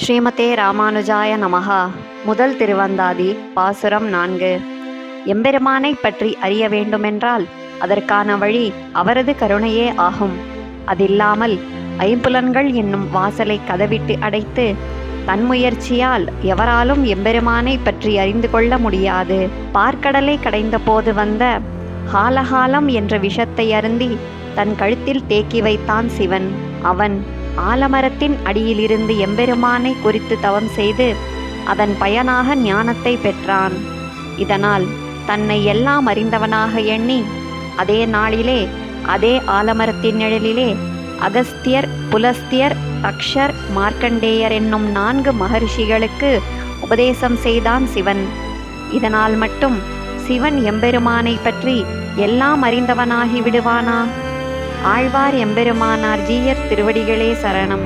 ஸ்ரீமதே ராமானுஜாய நமஹா. முதல் திருவந்தாதி பாசுரம் 4. எம்பெருமானை பற்றி அறிய வேண்டுமென்றால் அதற்கான வழி அவரது கருணையே ஆகும். அதில்லாமல் ஐம்புலன்கள் என்னும் வாசலை கதவிட்டு அடைத்து தன்முயற்சியால் எவராலும் எம்பெருமானை பற்றி அறிந்து கொள்ள முடியாது. பார்க்கடலை கடைந்த போது வந்த ஹாலஹாலம் என்ற விஷத்தை அருந்தி தன் கழுத்தில் தேக்கி வைத்தான் சிவன். அவன் ஆலமரத்தின் அடியிலிருந்து எம்பெருமானை குறித்து தவம் செய்து அதன் பயனாக ஞானத்தை பெற்றான். இதனால் தன்னை எல்லாம் அறிந்தவனாக எண்ணி அதே நாளிலே அதே ஆலமரத்தின் நிழலிலே அகஸ்தியர், புலஸ்தியர், தக்ஷர், மார்க்கண்டேயர் என்னும் 4 மகரிஷிகளுக்கு உபதேசம் செய்தான் சிவன். இதனால் மட்டும் சிவன் எம்பெருமானை பற்றி எல்லாம் அறிந்தவனாகி விடுவானா? ஆழ்வார் எம்பெருமானார் ஜீயர் திருவடிகளே சரணம்.